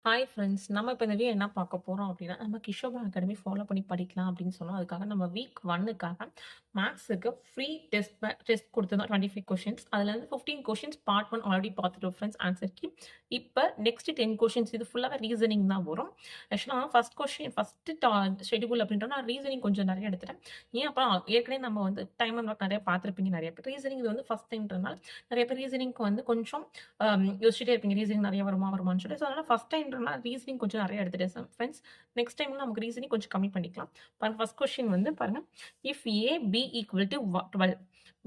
Hi friends. நம்ம இப்ப இந்த வீடியோ என்ன பார்க்க போறோம் அப்டின்னா, நம்ம கிஷோபா அகாடமி ஃபாலோ பண்ணி படிக்கலாம் அப்டின்னு சொன்னோம். அதுக்காக நம்ம வீக் 1க்காக மேத்ஸுக்கு ஃப்ரீ டெஸ்ட் குடுத்துருந்தோம் 25 கொஸ்டின்ஸ். அதுலேருந்து 15 கொஸ்டின்ஸ் பார்ட் 1 ஆல்ரெடி பார்த்துட்டோம் ஃப்ரெண்ட்ஸ் ஆன்சர் கீ. இப்ப நெக்ஸ்ட் 10 கொஸ்டின்ஸ் இது ஃபுல்லாவே ரீசனிங் தான் வரும். ஆக்சுவலா ஃபர்ஸ்ட் ஷெட்யூல் அப்டின்றா நான் ரீசனிங் கொஞ்சம் நெறைய எடுத்துட்டேன். ஏன் அப்ப ஏற்கனவே நம்ம வந்து டைம் அண்ட் ஒர்க் நெறைய பார்த்துருப்பீங்க நெறைய பேர். ரீசனிங் இது வந்து ஃபர்ஸ்ட் டைம்ன்றனால நெறைய பேர் ரீசனிங்க்கு வந்து கொஞ்சம் யோசிச்சுட்டே இருப்பீங்க. ரீசனிங் நெறைய வருமான்னு சொல்லி. ஸோ அதனால ஃபர்ஸ்ட் டைம்ன்றனால ரீசனிங் கொஞ்சம் நெறைய எடுத்துட்டேன் ஃப்ரெண்ட்ஸ். நெக்ஸ்ட் டைம்ல நமக்கு ரீசனிங் கொஞ்சம் கம்மி பண்ணிக்கலாம். பாருங்க ஃபர்ஸ்ட் கொஸ்டின் வந்து பாருங்க. If A, B equal to 12,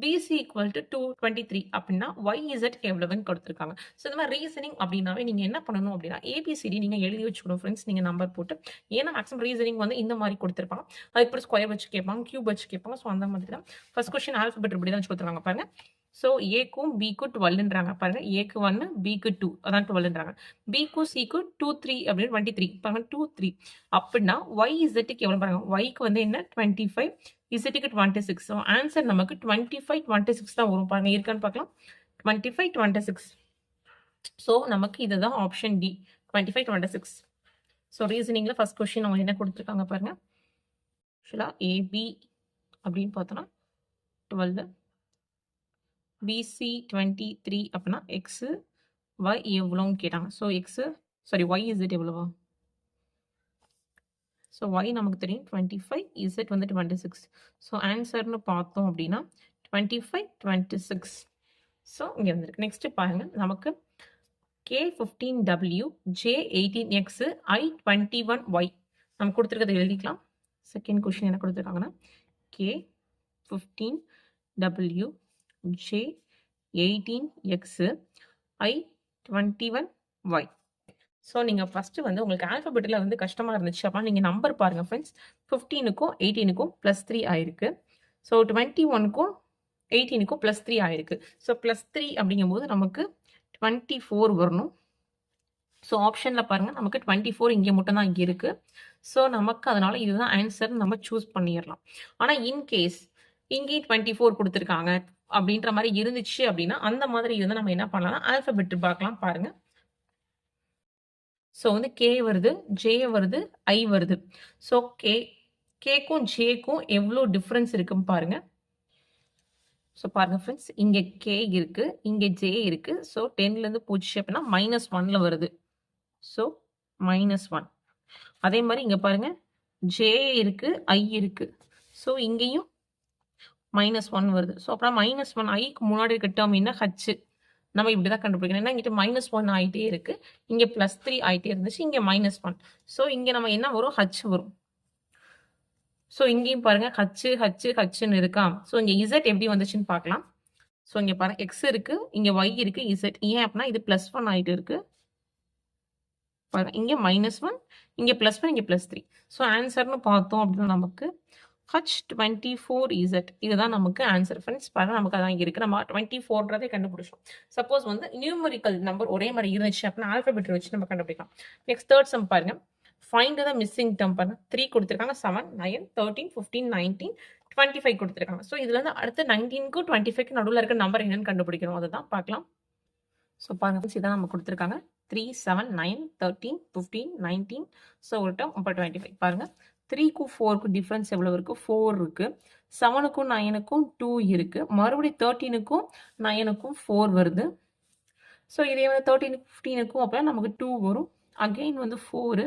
BC equal to 23 அப்படின்னா YZ எவ்வளவுன்னு கொடுத்துருக்காங்க. ஸோ இந்த மாதிரி ரீசனிங் அப்படின்னாவே நீங்க என்ன பண்ணணும் அப்படின்னா ஏபிசிடி நீங்க எழுதி வச்சுக்கணும் ஃப்ரெண்ட்ஸ். நீங்க நம்பர் போட்டு. ஏன்னா மேக்ஸிமம் ரீசனிங் வந்து இந்த மாதிரி கொடுத்துருப்பாங்க. அதுக்கப்புறம் ஸ்கொயர் வச்சு கேட்பாங்க, கியூப் வச்சு கேட்பாங்க. ஸோ அந்த மாதிரி தான் ஃபர்ஸ்ட் கொஸ்டின் ஆல்பபெட் இப்படி தான் வச்சு கொடுத்துருக்காங்க பாருங்க. ஸோ ஏக்கும் பிக்கும் 12ன்றாங்க பாருங்க. ஏக்கு 1 பிக்கு 2 அதான் 12ன்றாங்க. பிக்கும் சிக்கும் 2 3 அப்படின்னு 23 பாருங்க 2 3 அப்படின்னா YZக்கு எவ்வளவு பாருங்க. Yக்கு வந்து என்ன 25, Zக்கு 26. ஸோ ஆன்சர் நமக்கு 25 26 தான் வரும் பாருங்க. இருக்கான்னு பார்க்கலாம். 25 26. ஸோ நமக்கு இதுதான் ஆப்ஷன் டி 25 26. ஸோ ரீசனிங்ல ஃபர்ஸ்ட் கொஸ்டின் அவங்க என்ன கொடுத்துருக்காங்க பாருங்க. ஆக்சுவலா ஏபி அப்படின்னு பார்த்தோம்னா 12, பிசி 23 அப்படின்னா எக்ஸ் ஒய் எவ்வளோன்னு கேட்டாங்க. ஸோ ஒய் இசட் எவ்வளவா? ஸோ ஒய் நமக்கு தெரியும் 25, இசட் வந்து 26. ஸோ ஆன்சர்னு பார்த்தோம் அப்படின்னா 25 26. ஸோ இங்கே வந்துருக்கு. நெக்ஸ்ட் பாருங்க நமக்கு K15W, J18X, I21Y நம்ம கொடுத்துருக்கதை எழுதிக்கலாம். செகண்ட் கொஸ்டின் என்ன கொடுத்துருக்காங்கன்னா K15W, J18X, I21Y. ஸோ நீங்கள் ஃபஸ்ட்டு வந்து உங்களுக்கு ஆல்ஃபபெட்டில் வந்து கஷ்டமாக இருந்துச்சு அப்படின்னா நீங்கள் நம்பர் பாருங்கள் ஃப்ரெண்ட்ஸ். 15க்கும் 18க்கும் +3 ஆயிருக்கு. ஸோ 21க்கும் 18க்கும் +3 ஆயிருக்கு. ஸோ +3 அப்படிங்கும்போது நமக்கு 24 வரணும். ஸோ ஆப்ஷனில் பாருங்கள் நமக்கு 24 இங்கே மட்டும் தான் இங்கே இருக்குது. ஸோ நமக்கு அதனால் இதுதான் ஆன்சர் நம்ம சூஸ் பண்ணிடலாம். ஆனால் இன்கேஸ் இங்கேயும் 24 கொடுத்துருக்காங்க அப்படின்ற மாதிரி இருந்துச்சு அப்படின்னா அந்த மாதிரி இருந்தால் நம்ம என்ன பண்ணலாம்னா ஆல்ஃபபெட் பார்க்கலாம் பாருங்கள். ஸோ வந்து கே வருது, ஜே வருது, ஐ வருது. ஸோ கேக்கும் ஜேக்கும் எவ்வளோ டிஃப்ரென்ஸ் இருக்குன்னு பாருங்க. ஸோ பாருங்க ஃப்ரெண்ட்ஸ், இங்கே கே இருக்கு, இங்கே ஜே இருக்கு. ஸோ 10லேருந்து போச்சு அப்படின்னா -1ல வருது. ஸோ -1. அதே மாதிரி இங்கே பாருங்க ஜே இருக்கு, ஐ இருக்கு. ஸோ இங்கேயும் -1 வருது. ஸோ அப்புறம் -1 ஐக்கு முன்னாடி இருக்க டேர்ம் என்ன ஹச். நம்ம இப்படி தான் கண்டுபிடிக்கணும். ஏன்னா இங்கிட்ட -1 ஆகிட்டே இருக்கு, இங்கே +3 ஆகிட்டே இருந்துச்சு, இங்கே -1. ஸோ இங்கே நம்ம என்ன வரும் ஹச் வரும். ஸோ இங்கேயும் பாருங்க ஹச்சுன்னு இருக்கா. ஸோ இங்கே இசட் எப்படி வந்துச்சுன்னு பார்க்கலாம். ஸோ இங்கே பாருங்க எக்ஸ் இருக்கு, இங்கே ஒய் இருக்கு, இசட் ஏன் அப்படின்னா இது +1 ஆகிட்டு இருக்கு பாருங்க. இங்கே -1, இங்கே +1, இங்கே +3. ஸோ ஆன்சர்னு பார்த்தோம் அப்படின்னா நமக்கு H24Z இதுதான் நமக்கு ஆன்சர் ஃப்ரெண்ட்ஸ். பாருங்க நமக்கு அதான் இருக்கு. நம்ம 24ன்றதை கண்டுபிடிச்சோம். சப்போஸ் வந்து நியூமரிக்கல் நம்பர் ஒரே மாதிரி இருந்துச்சு அப்படின்னா ஆல்பபெட் வச்சு நம்ம கண்டுபிடிக்கலாம். நெக்ஸ்ட் தேர்ட் சம் பாருங்க. ஃபைண்ட் த மிஸ்ஸிங் டேர்ம் பாருங்க. 3 கொடுத்துருக்காங்க, 7 9 13 15 19 25 கொடுத்துருக்காங்க. ஸோ இதுல இருந்து அடுத்து 19க்கும் 25க்கு நடுவில் இருக்க நம்பர் என்னன்னு கண்டுபிடிக்கணும். அதுதான் பார்க்கலாம். ஸோ பாருங்க ஃப்ரெண்ட்ஸ், இதான் நம்ம கொடுத்துருக்காங்க 3 7 9 13 15 19. ஸோ ஒரு டேர்ம் இப்போ 25 பாருங்க. 3க்கும் 4க்கும் டிஃப்ரென்ஸ் எவ்வளோ இருக்குது? 4 இருக்குது. 7க்கும் 9க்கும் 2 இருக்குது. மறுபடியும் 13க்கும் 9க்கும் 4 வருது. ஸோ இதே வந்து 13 15க்கும் அப்போ நமக்கு 2 வரும். அகெயின் வந்து 4.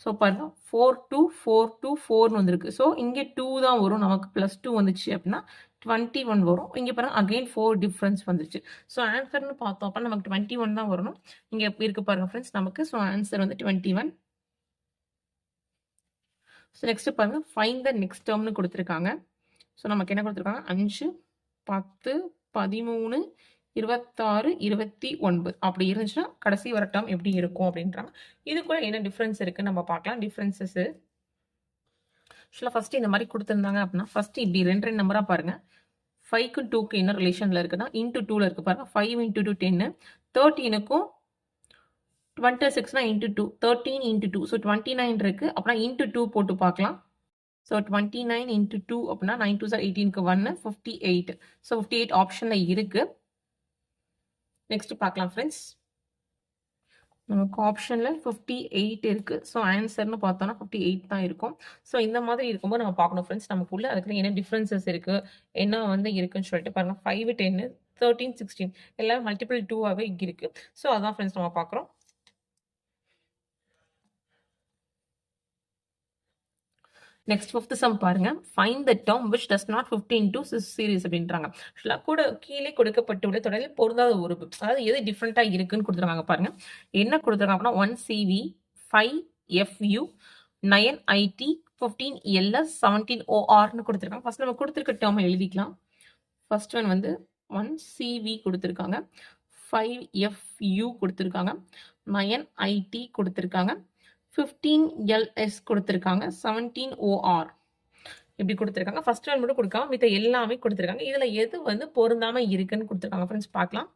ஸோ பாருங்க 4 2 4 2 4ன்னு வந்திருக்கு. ஸோ இங்கே 2 தான் வரும். நமக்கு +2 வந்துச்சு அப்படின்னா 21 வரும். இங்கே பாருங்க அகெயின் 4 டிஃப்ரென்ஸ் வந்துச்சு. ஸோ ஆன்சர்னு பார்த்தோம் அப்போ நமக்கு 21 தான் வரணும். இங்கே இருக்கு பாருங்க ஃப்ரெண்ட்ஸ் நமக்கு. ஸோ ஆன்சர் வந்து 21. ஸோ நெக்ஸ்ட் பாருங்க ஃபைண்ட் த நெக்ஸ்ட் டேர்ம்னு கொடுத்துருக்காங்க. ஸோ நமக்கு என்ன கொடுத்துருக்காங்க 5 10 13 26 29 அப்படி இருந்துச்சுன்னா கடைசி வர டேர்ம் எப்படி இருக்கும் அப்படின்றாங்க. இதுக்குள்ள என்ன டிஃப்ரென்ஸ் இருக்குன்னு நம்ம பார்க்கலாம். டிஃப்ரென்சஸ் ஆக்சுவலாக ஃபர்ஸ்ட் இந்த மாதிரி கொடுத்துருந்தாங்க அப்படின்னா ஃபர்ஸ்ட் இப்படி 2 நம்பராக பாருங்க. 5க்கும் 2க்கு என்ன ரிலேஷனில் இருக்குன்னா இன்ட்டு 2ல இருக்கு பாருங்க. 5 × 2 10. 13க்கும் 26னா இன்ட்டு 2 13 × 2. ஸோ 29 இருக்கு. அப்புறம் இன்ட்டு 2 போட்டு பார்க்கலாம். ஸோ 29 × 2 அப்படின்னா 9 2 18க்கு 1 58. ஸோ 58 ஆப்ஷனில் இருக்கு. நெக்ஸ்ட் பார்க்கலாம் ஃப்ரெண்ட்ஸ். நமக்கு ஆப்ஷன்ல 58 இருக்கு. ஸோ ஆன்சர்ன்னு பார்த்தோம்னா 58 தான் இருக்கும். ஸோ இந்த மாதிரி இருக்கும்போது நம்ம பார்க்கணும் ஃப்ரெண்ட்ஸ். நமக்குள்ள அதுக்குள்ள என்ன டிஃபரன்சஸ் இருக்கு, என்ன வந்து இருக்குன்னு சொல்லிட்டு பாருங்க. 5, 10, 13, 16 எல்லாமே மல்டிபிள் 2ஆவே இருக்கு. ஸோ அதான் ஃப்ரெண்ட்ஸ் நம்ம பார்க்குறோம். நெக்ஸ்ட் 5th சம் பாருங்க. Find the term which does not 15 to series அப்படின்றாங்க. ஆக்சுவலா கூட கீழே கொடுக்கப்பட்டுள்ள தொடரில் பொருந்தாத உறுப்பு. அதாவது எது டிஃபரெண்டா இருக்குன்னு கொடுத்துருக்காங்க பாருங்க. என்ன கொடுத்துருக்காங்க அப்படின்னா 1 CV 5 FU 9 IT 15 LS 17 ORன்னு கொடுத்துருக்காங்க. ஃபர்ஸ்ட் நம்ம கொடுத்துருக்க டேர்மை எழுதிக்கலாம். ஃபர்ஸ்ட் ஒன் வந்து 1 CV கொடுத்துருக்காங்க, 5 FU கொடுத்துருக்காங்க, 9 IT கொடுத்துருக்காங்க, 15 LS கொடுத்துருக்காங்க, 17 OR இப்படி கொடுத்துருக்காங்க. ஃபர்ஸ்ட் ஒன் மட்டும் கொடுக்காம மித்த எல்லாமே கொடுத்துருக்காங்க. இதுல எது வந்து பொருந்தாம இருக்குன்னு கொடுத்துருக்காங்க ஃப்ரெண்ட்ஸ் பார்க்கலாம்.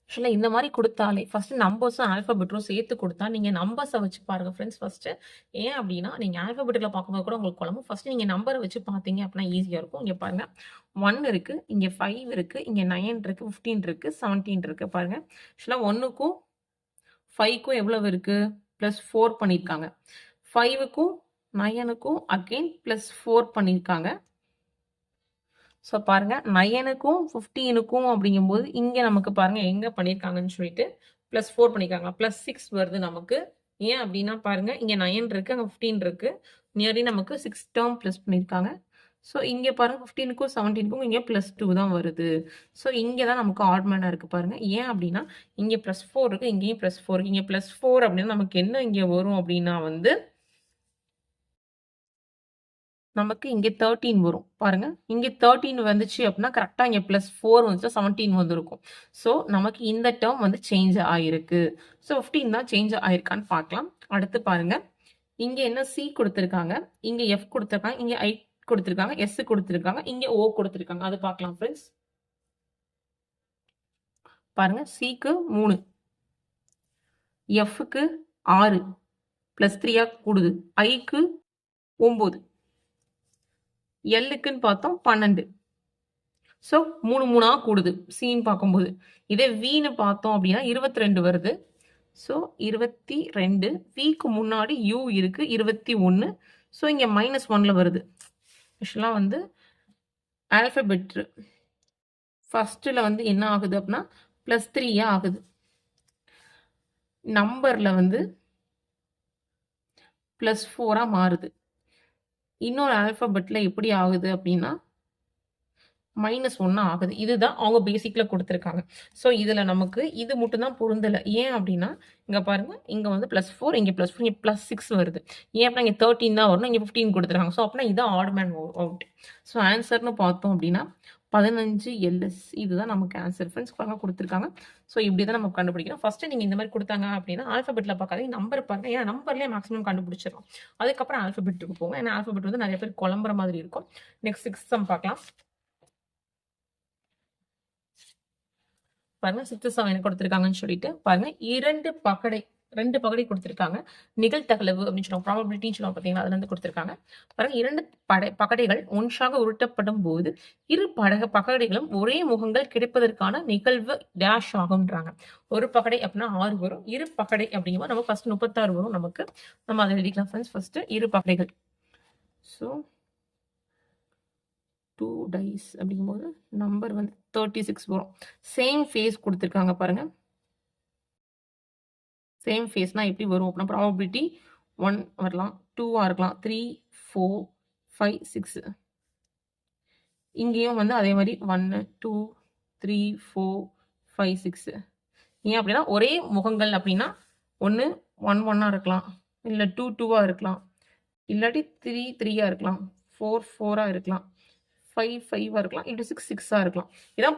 ஆக்சுவலா இந்த மாதிரி கொடுத்தாலே ஃபர்ஸ்ட் நம்பர்ஸும் ஆல்ஃபபெட்டும் சேர்த்து கொடுத்தா நீங்க நம்பர்ஸை வச்சு பாருங்க ஃப்ரெண்ட்ஸ் ஃபர்ஸ்ட். ஏன் அப்படின்னா நீங்க ஆல்ஃபபெட்டில் பார்க்கும்போது கூட உங்களுக்கு குழம்பு. ஃபர்ஸ்ட் நீங்க நம்பரை வச்சு பார்த்தீங்க அப்படின்னா ஈஸியா இருக்கும். இங்க பாருங்க 1 இருக்கு, இங்க 5 இருக்கு, இங்க 9 இருக்கு, 15 இருக்கு, 17 இருக்கு. பாருங்க ஆக்சுவலா 1க்கும் 5க்கும் எவ்வளவு இருக்கு? +4 பண்ணியிருக்காங்க. 5க்கும் 9க்கும் அகெயின் +4 பண்ணியிருக்காங்க. ஸோ பாருங்க 9க்கும் 15க்கும் அப்படிங்கும்போது இங்க நமக்கு பாருங்க எங்க பண்ணியிருக்காங்கன்னு சொல்லிட்டு +4 பண்ணியிருக்காங்க. +6 வருது நமக்கு. ஏன் அப்படின்னா பாருங்க இங்க 9 இருக்கு, அங்க 15 இருக்கு. நியர்லி நமக்கு 6 டேர்ம் ப்ளஸ் பண்ணியிருக்காங்க. ஸோ இங்க பாருங்க 15க்கும் 17க்கும் இங்க +2 தான் வருது. ஸோ இங்க தான் நமக்கு ஆட் மேனா இருக்கு பாருங்க. ஏன் அப்படின்னா இங்க +4 இருக்கு, இங்கேயும் +4 இருக்கு. இங்க +4 அப்படின்னா நமக்கு என்ன இங்க வரும் அப்படின்னா வந்து நமக்கு இங்க 13 வரும். பாருங்க. இங்க 13 வந்துச்சு அப்படின்னா கரெக்ட்டா இங்க +4 வந்துச்சா 17 வந்திருக்கும். ஸோ நமக்கு இந்த டெர்ம் வந்து சேஞ்ச் ஆயிருக்கு. ஸோ 15 தான் சேஞ்ச் ஆயிருக்கான்னு பார்க்கலாம். அடுத்து பாருங்க. இங்க என்ன C கொடுத்திருக்காங்க, இங்க F கொடுத்திருக்காங்க, இங்க I கொடுத்திருக்காங்க, S கொடுத்திருக்காங்க, இங்க O கொடுத்திருக்காங்க. அது பார்க்கலாம் ஃப்ரெண்ட்ஸ். பாருங்க Cக்கு 3, Fக்கு 6 +3 கூடுது, Iக்கு 9, Lக்குன்னு பார்த்தோம் 12. ஸோ 3 3ஆ கூடுது சின்னு பார்க்கும்போது. இதே Vன்னு பார்த்தோம் அப்படின்னா 22 வருது. ஸோ 22 Vக்கு முன்னாடி U இருக்கு 21. ஸோ இங்க -1ல வருது. ஆக்சுவலா வந்து ஆல்பபெட் ஃபர்ஸ்ட்ல வந்து என்ன ஆகுது அப்படின்னா +3 ஆகுது. நம்பர்ல வந்து +4 மாறுது. இன்னொரு ஆல்பபெட்ல எப்படி ஆகுது அப்படின்னா -1 ஆகுது. இதுதான் அவங்க பேசிக்ல கொடுத்துருக்காங்க. ஸோ இதுல நமக்கு இது மட்டும் தான் பொருந்தல. ஏன் அப்படின்னா இங்க பாருங்க இங்க வந்து +4 இங்க +4 இங்க +6 வருது. ஏன் அப்படின்னா இங்க 13 தான் வரணும், இங்க 15 கொடுத்துருக்காங்க. ஸோ அப்படின்னா இதான் ஆட் மேன் அவுட். ஸோ ஆன்சர்னு பார்த்தோம் அப்படின்னா 15 LS இதுதான் நமக்கு ஆன்சர் ஃப்ரெண்ட்ஸ். பாருங்க கொடுத்துருக்காங்க. ஸோ இப்படி தான் நம்ம கண்டுபிடிக்கணும். ஃபர்ஸ்ட் நீங்க இந்த மாதிரி கொடுத்தாங்க அப்படின்னா ஆல்பபெட்ல பார்க்காதீங்க, நம்பர் பாருங்க. ஏன்னா நம்பர்லயே மேக்ஸிமம் கண்டுபிடிச்சிடலாம். அதுக்கப்புறம் ஆல்பபெட்டுக்கு போங்க. ஏன்னா ஆல்பபெட் வந்து நிறைய பேர் குழம்புற மாதிரி இருக்கும். நெக்ஸ்ட் 6th சம் பார்க்கலாம். பாருங்க 6th சம் என்ன கொடுத்திருக்காங்கன்னு சொல்லிட்டு பாருங்க 2 பகடை கொடுத்திருக்காங்க. நிகழ்தகவு அப்படின்னு சொல்லுவாங்க, ப்ராபபிலிட்டின்னு சொல்லுவாங்க பார்த்தீங்களா, அதுல இருந்து கொடுத்திருக்காங்க. பாருங்க 2 பகடைகள் ஒன்றாக உருட்டப்படும் போது இரு பகடைகளும் ஒரே முகங்கள் கிடைப்பதற்கான நிகழ்வு டேஷ் ஆகும்ன்றாங்க. ஒரு பகடை அப்படின்னா 6 வரும், இரு பகடை அப்படிங்கும்போது நம்ம ஃபர்ஸ்ட் 36 வரும் நமக்கு. நம்ம அதை எழுதிக்கலாம் ஃப்ரெண்ட்ஸ். ஃபர்ஸ்ட் இரு பகடைகள். ஸோ 2 டைஸ் அப்படிங்கும்போது நம்பர் வந்து 36 வரும். சேம் ஃபேஸ் கொடுத்துருக்காங்க பாருங்க. சேம் ஃபேஸ்னா எப்படி வரும் அப்படின்னா ப்ராபபிலிட்டி 1 வரலாம், 2ஆ இருக்கலாம், 3, 4, 5, 6. இங்கேயும் வந்து அதே மாதிரி 1, 2, 3, 4, 5, 6. ஏன் அப்படின்னா ஒரே முகங்கள் அப்படின்னா ஒன்று 1 1ஆ இருக்கலாம், இல்லை 2 2ஆ இருக்கலாம், இல்லாட்டி 3 3ஆ இருக்கலாம், 4 4ஆ இருக்கலாம், 5 5ஆ இருக்கலாம், இல்லை 6 6ஆ இருக்கலாம். இதான்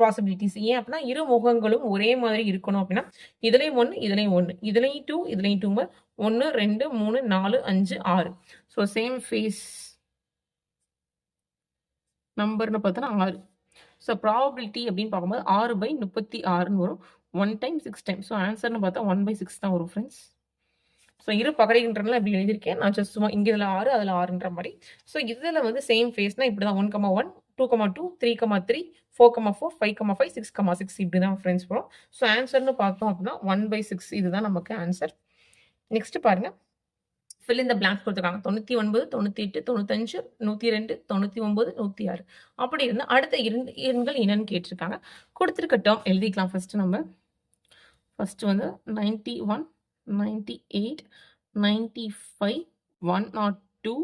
பாசிபிலிட்டிஸ். ஏன் அப்படின்னா இரு முகங்களும் ஒரே மாதிரி இருக்கணும் அப்படின்னா இதுலையும் 1 இதுலையும் 1 இதுலையும் 2 இதுலையும் 2 1 2 3 4 5 6. ஸோ சேம் ஃபேஸ் நம்பர்னு பார்த்தோன்னா 6. ஸோ ப்ராபபிலிட்டி அப்படின்னு பார்க்கும்போது 6/36ன்னு வரும். 1 டைம் 6 டைம். ஸோ ஆன்சர்னு பார்த்தா 1/6 தான் வரும் ஃப்ரெண்ட்ஸ். ஸோ இரு பகடைன்றதுல இப்படி எழுதியிருக்கேன். நான் ஜஸ்ட் சும்மா இங்க இதில் 6 அதில் 6ன்ற மாதிரி. ஸோ இதில் வந்து சேம் ஃபேஸ்னா இப்படி தான் 1,1 2,2 3,3 4,4 5,5 6,6 இப்படி தான் ஃப்ரெண்ட்ஸ் வரும். ஸோ ஆன்சர்னு பார்த்தோம் அப்படின்னா 1/6 இதுதான் நமக்கு ஆன்சர். நெக்ஸ்ட் பாருங்க, fill in the blanks கொடுத்துருக்காங்க. 99 98 95 102 99 106 அப்படி இருந்து அடுத்த எண்கள் என்னன்னு கேட்டிருக்காங்க. கொடுத்துருக்க டேர்ம் எழுதிக்கலாம். ஃபர்ஸ்ட் வந்து 91 98 95 102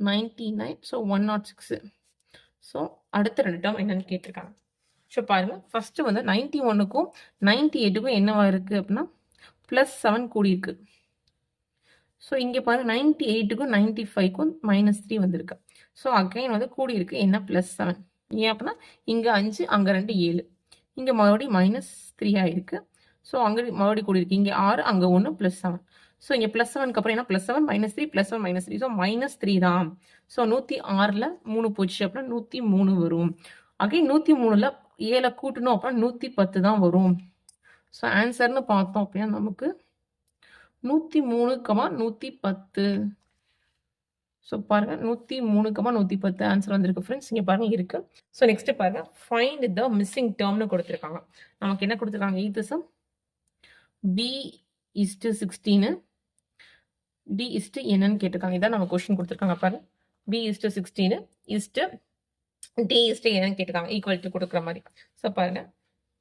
99 ஸோ 106. ஸோ அடுத்த 2 டேர்ம் என்னன்னு கேட்டிருக்காங்க. ஸோ பாருங்க, ஃபர்ஸ்ட் வந்து 91க்கும் 98க்கும் என்னவா இருக்கு அப்படின்னா +7 கூடி இருக்கு. ஸோ இங்கே பாருங்க 98க்கும் 95க்கும் -3 வந்திருக்கு. ஸோ அகைன் வந்து கூடி இருக்கு என்ன +7. ஏன் அப்படின்னா இங்கே 5 அங்கே 2 7 இங்கே மறுபடியும் -3 ஆயிருக்கு. ஸோ அங்கே மறுபடியும் கூடி இருக்கு. இங்கே 6 அங்கே 1 +7. ஸோ இங்கே +7க்கு அப்புறம் என்ன +7 -3 +7 -3 ஸோ -3 தான். ஸோ 106ல் 3 போச்சு அப்படின்னா 103 வரும். அகைன் 103ல் 7 கூட்டணும் அப்படின்னா 110 தான் வரும். ஸோ ஆன்சர்னு பார்த்தோம் அப்படின்னா நமக்கு 103,110. ஸோ பாருங்க 103,110 ஆன்சர் வந்திருக்கு ஃப்ரெண்ட்ஸ். இங்கே பாருங்க இருக்கு. ஸோ நெக்ஸ்ட் பாருங்க, ஃபைண்ட் த மிஸ்ஸிங் டேர்ம்னு கொடுத்துருக்காங்க. நமக்கு என்ன கொடுத்துருக்காங்க? 8 சம் B:16 D என்னன்னு கேட்டிருக்காங்க. இதான் நம்ம கொஸ்டின் கொடுத்துருக்காங்க. பாருங்க B:16 D என்னன்னு கேட்டிருக்காங்க. ஈக்குவல் டு கொடுக்குற மாதிரி. ஸோ பாருங்க,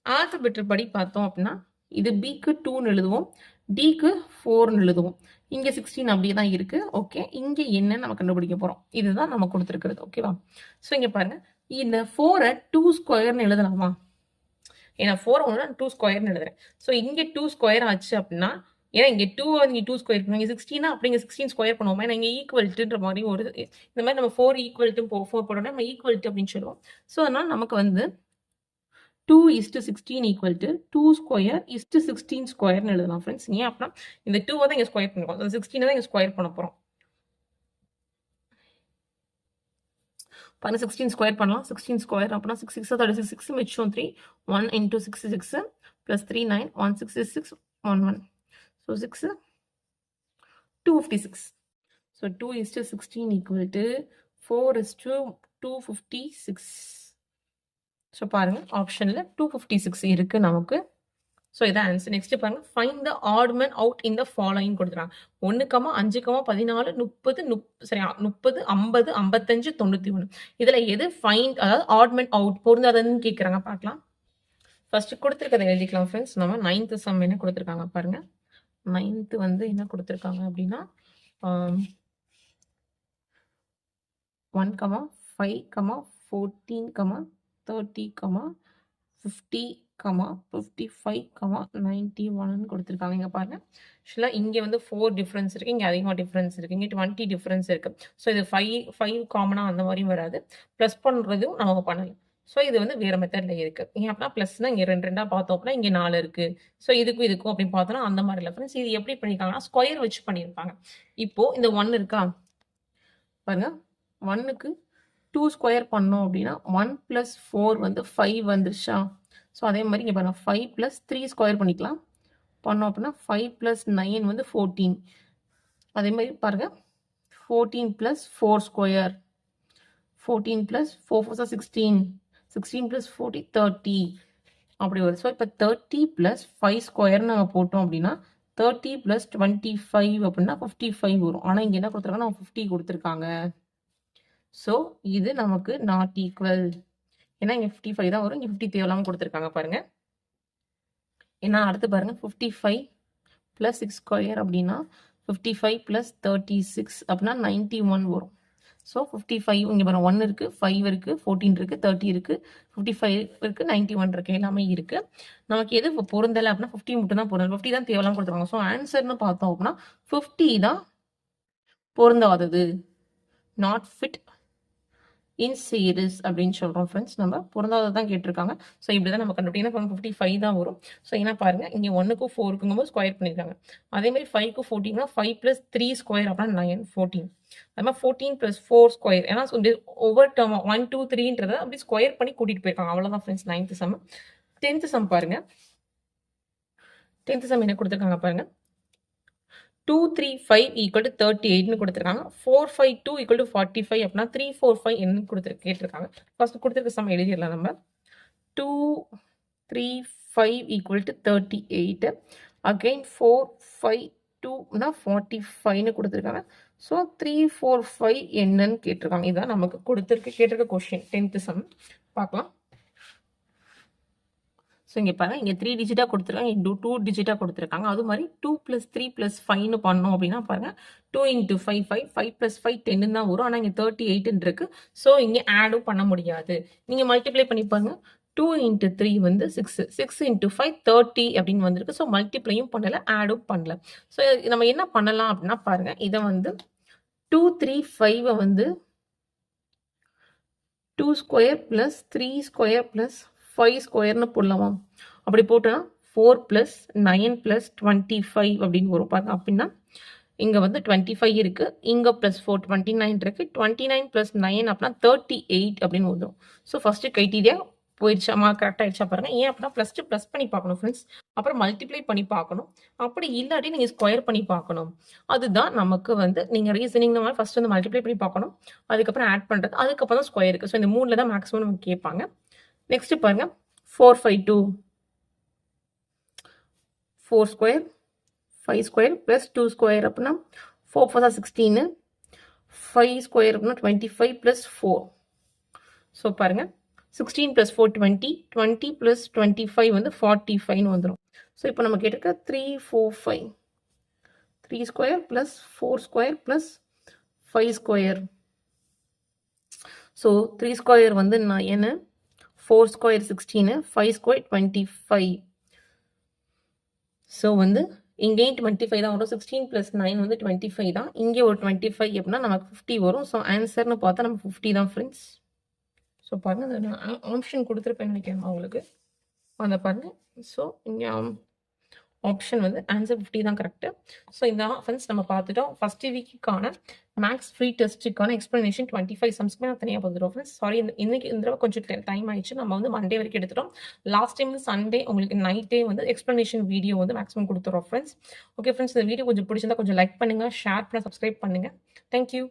ஆல்பபெட் படி பார்த்தோம் அப்படின்னா இது Bக்கு 2ன்னு எழுதுவோம், Dக்கு 4ன்னு எழுதுவோம். இங்கே 16 அப்படியே தான் இருக்கு. ஓகே, இங்கே என்னன்னு நம்ம கண்டுபிடிக்க போறோம். இதுதான் நம்ம கொடுத்துருக்கிறது. ஓகேவா? ஸோ இங்கே பாருங்க, இந்த 4 2 ஸ்கொயர்னு எழுதலாமா? ஏன்னா 4 ஒன்று 2 ஸ்கொயர்னு எழுதுறேன். ஸோ இங்கே 2 ஸ்கொயர் ஆச்சு அப்படின்னா, ஏன்னா இங்கே 2 இங்கே 2 ஸ்கொயர் இங்கே 16 அப்படிங்க 16 ஸ்கொயர் பண்ணுவோம். ஏன்னா இங்கே ஈக்குவல்ட்டுன்ற மாதிரி ஒரு இந்த மாதிரி நம்ம 4 ஈக்குவல்ட்டு 4 போடணும், நம்ம ஈக்குவல்ட்டு அப்படின்னு சொல்லுவோம். ஸோ அதனால் நமக்கு வந்து 2:16 ஈக்குவல் டு 2 ஸ்கொயர் 16 ஸ்கொயர்னு எழுதலாம் ஃப்ரெண்ட்ஸ். ஏன் அப்படின்னா இந்த 2 தான் இங்கே ஸ்கொயர் பண்ணுவோம், 16 தான் இங்கே ஸ்கொயர் பண்ண போகிறோம். 16 ஸ்கொயர் பண்ணலாம். 16 ஸ்கொயர் அப்படின்னா 6 6 36 6 மிச்சம் 3 1 into 6 6 plus 3 9 1 6 6 1 1. So 6 256. So 2:16 equal to 4:256. So பாருங்க ஆப்ஷனில் 256 இருக்கு நமக்கு. ஸோ இதான் ஆன்சர். நெக்ஸ்ட் பாருங்க, find the odd man out in ஃபாலோயிங் கொடுத்துறாங்க. 1, 5, 14 30 சரி 30 50 55 91 இதில் எது ஃபைண்ட், அதாவது ஆட்மன் அவுட் பொருந்தாதுன்னு கேட்குறாங்க. பார்க்கலாம். ஃபர்ஸ்ட் கொடுத்துருக்கதை எழுதிக்கலாம் ஃப்ரெண்ட்ஸ். நம்ம 9th சம் என்ன கொடுத்துருக்காங்க பாருங்க. 9th வந்து என்ன கொடுத்துருக்காங்க அப்படின்னா 1, 5, 14, 30, 50, 55, 91 கொடுத்துருக்காங்க. இங்கே பாருங்க, ஆக்சுவலாக இங்கே வந்து 4 டிஃப்ரென்ஸ் இருக்குது, இங்கே அதிகமாக டிஃப்ரென்ஸ் இருக்குது, இங்கே 20 டிஃப்ரென்ஸ் இருக்குது. ஸோ இது 5 காமனாக அந்த மாதிரியும் வராது, ப்ளஸ் பண்ணுறதும் நமக்கு பண்ணலாம். ஸோ இது வந்து வேறு மெத்தடில் இருக்குது. ஏன் அப்படின்னா ப்ளஸ்னால் இங்கே 2 2 பார்த்தோம் அப்படின்னா இங்கே 4 இருக்குது. ஸோ இதுக்கும் அப்படின்னு பார்த்தோன்னா அந்த மாதிரி இல்லை ஃப்ரெண்ட்ஸ். இது எப்படி பண்ணியிருக்காங்கன்னா ஸ்கொயர் வச்சு பண்ணியிருப்பாங்க. இப்போது இந்த 1 இருக்கா பாருங்க, 1க்கு 2 ஸ்கொயர் பண்ணோம் அப்படின்னா 1 + 4 வந்து 5 வந்துருச்சா? ஸோ அதே மாதிரி இங்கே பாருங்கள் 5 + 3 ஸ்கொயர் பண்ணிக்கலாம். பண்ணோம் அப்படின்னா 5 + 9 வந்து 14. அதே மாதிரி பாருங்கள் 14 + 4 ஸ்கொயர் 14 + 4 4 16 16 + 40 30 அப்படி வரும். ஸோ இப்போ 30 + 5 ஸ்கொயர்னு நாங்கள் போட்டோம் அப்படின்னா 30 + 25 அப்படின்னா 55 வரும். ஆனால் இங்கே என்ன கொடுத்துருக்காங்க, நம்ம 50 கொடுத்துருக்காங்க. ஸோ இது நமக்கு நாட் ஈக்குவல். ஏன்னா இங்கே 55 தான் வரும், இங்கே 50 தேவையில்லாமல் கொடுத்துருக்காங்க பாருங்க. ஏன்னா அடுத்து பாருங்க 55 + 6 ஸ்கொயர் அப்படின்னா 55 + 36 அப்படின்னா 91 வரும். ஸோ 55 இங்கே பாருங்க 1 இருக்குது, 5 இருக்குது, 14 இருக்குது, 30 இருக்குது, 55 இருக்குது, 91 இருக்குது, எல்லாமே இருக்குது. நமக்கு எது பொருந்தலை அப்படின்னா 50 மட்டும் தான் பொருந்தலை, 50 தான் தேவையில்லாமல் கொடுத்துருக்காங்க. ஸோ ஆன்சர்னு பார்த்தோம் அப்படின்னா 50 தான் பொருந்தாதது, நாட் ஃபிட் இன் சீரிஸ் அப்படின்னு சொல்கிறோம் ஃப்ரெண்ட்ஸ். நம்ம பொருந்தாத தான் கேட்டிருக்காங்க. ஸோ இப்படி தான் நம்ம கண்டுபிடிக்கணும். 55 தான் வரும். ஸோ ஏன்னா பாருங்கள் இங்கே 1க்கும் 4க்குங்கும் போது ஸ்கொயர் பண்ணியிருக்காங்க. அதேமாதிரி 5க்கும் 14னா 5 + 3 ஸ்கொயர் அப்படின்னா 9 14. அது மாதிரி 14 + 4 ஸ்கொயர், ஏன்னா ஒவ்வொரு டேர்ம் 1 2 3ன்றதை அப்படி ஸ்கொயர் பண்ணி கூட்டிகிட்டு போயிருக்காங்க. அவ்வளோதான் friends 9th some. 10th some பாருங்கள். 10th சம் என்ன கொடுத்துருக்காங்க பாருங்கள். 235 ஈக்குவல் டு 38ன்னு கொடுத்துருக்காங்க. 452 ஈக்குவல் டு 45 அப்படின்னா 345 என்னன்னு கேட்டிருக்காங்க. ஃபர்ஸ்ட் கொடுத்துருக்க சம் எழுதிடலாம் நம்ம. 235 ஈக்குவல் டு 38. அகைன் 452னா 45ன்னு கொடுத்துருக்காங்க. ஸோ 345 என்னன்னு கேட்டிருக்காங்க. இதுதான் நமக்கு கேட்டிருக்க கொஸ்டின் 10th சம். பார்க்கலாம். ஸோ இங்கே பாருங்க, இங்கே 3 டிஜிட்டாக கொடுத்துருக்காங்க, இங்கே 2 டிஜிட்டாக கொடுத்துருக்காங்க. அது மாதிரி 2 + 3 + 5ன்னு பண்ணோம் அப்படின்னா பாருங்க, 2 × 5 5 5 + 5 10 தான் வரும். ஆனால் இங்கே 38 இருக்கு. ஸோ இங்கே ஆடும் பண்ண முடியாது. நீங்கள் மல்டிப்ளை பண்ணி பாருங்க. 2 × 3 வந்து 6 6 × 5 30 அப்படின்னு வந்திருக்கு. ஸோ மல்டிப்ளையும் பண்ணல, ஆடும் பண்ணல. ஸோ நம்ம என்ன பண்ணலாம் அப்படின்னா பாருங்க, இதை வந்து 235 வந்து 2 ஸ்கொயர் + 3 ஸ்கொயர் + 5 ஸ்கொயர்னு போடலாமா? அப்படி போட்டோன்னா 4 + 9 + 25 அப்படின்னு வரும் பாருங்க. அப்படின்னா இங்கே வந்து 25 இருக்கு, இங்கே +4 29 இருக்கு. 29 + 9 அப்படின்னா 38 அப்படின்னு வந்துடும். ஸோ ஃபர்ஸ்ட் கிரைட்டீரியா போயிடுச்சாமா, கரெக்ட் ஆயிடுச்சா பாருங்க. ஏன் அப்படின்னா ப்ளஸ் பண்ணி பார்க்கணும் ஃப்ரெண்ட்ஸ், அப்புறம் மல்டிப்ளை பண்ணி பார்க்கணும். அப்படி இல்லாட்டி நீங்கள் ஸ்கொயர் பண்ணி பார்க்கணும். அதுதான் நமக்கு வந்து நீங்கள் ரீசனிங் மாதிரி ஃபர்ஸ்ட் வந்து மல்டிப்ளை பண்ணி பார்க்கணும், அதுக்கப்புறம் ஆட் பண்ணுறது, அதுக்கப்புறம் தான் ஸ்கொயருக்கு. ஸோ இந்த 3ல் தான் மேக்ஸிமம் நமக்கு கேட்பாங்க. நெக்ஸ்ட் பாருங்க, 452 4 ஸ்கொயர் 5 ஸ்கொயர் + 2 ஸ்கொயர் அப்படின்னா 4 4 16, 5 ஸ்கொயர் அப்படின்னா 25 + 4. ஸோ பாருங்க, 16 + 4 20, 20 + 25 வந்து 45ன்னு வந்துடும். ஸோ இப்போ நம்ம கேட்டிருக்க 345 3 square + 4 square + 5 square. So 3 square வந்து 9, 4 ஸ்கொயர் 16, 5 ஸ்கொயர் 25. ஸோ வந்து இங்கேயும் 25 தான் வரும். 16 + 9 வந்து 25 தான். இங்கே ஒரு 25 அப்படின்னா நமக்கு 50 வரும். ஸோ ஆன்சர்னு பார்த்தா நமக்கு 50 தான் ஃப்ரெண்ட்ஸ். ஸோ பாருங்க, நான் ஆப்ஷன் கொடுத்துருப்பேன்னு நினைக்கிறேன் உங்களுக்கு. அதை பாருங்க. ஸோ இங்கே ஆப்ஷன் வந்து ஆன்சர் 50 தான் கரெக்டு. ஸோ இந்த ஃப்ரெண்ட்ஸ் நம்ம பார்த்துட்டோம். ஃபர்ஸ்ட் வீக்குக்கான மேக்ஸ் ஃப்ரீ டெஸ்ட்டுக்கான எக்ஸ்ப்ளனேஷன் 25 சம்ஸ்க்குமே நான் தனியாக பார்த்துட்டோம் ஃப்ரெண்ட்ஸ். சாரி, இன்னைக்கு இந்த தடவை கொஞ்சம் டைம் ஆயிடுச்சு. நம்ம வந்து மண்டே வரைக்கும் எடுத்துட்டோம். லாஸ்ட் டைம் சண்டே உங்களுக்கு நைட்டே வந்து எக்ஸ்ப்ளனேஷன் வீடியோ வந்து மேக்ஸிமம் கொடுத்துறோம் ஃப்ரெண்ட்ஸ். ஓகே ஃப்ரெண்ட்ஸ், இந்த வீடியோ கொஞ்சம் பிடிச்சிருந்தா கொஞ்சம் லைக் பண்ணுங்கள், ஷேர் பண்ண, சப்ஸ்கிரைப் பண்ணுங்கள். தேங்க்யூ.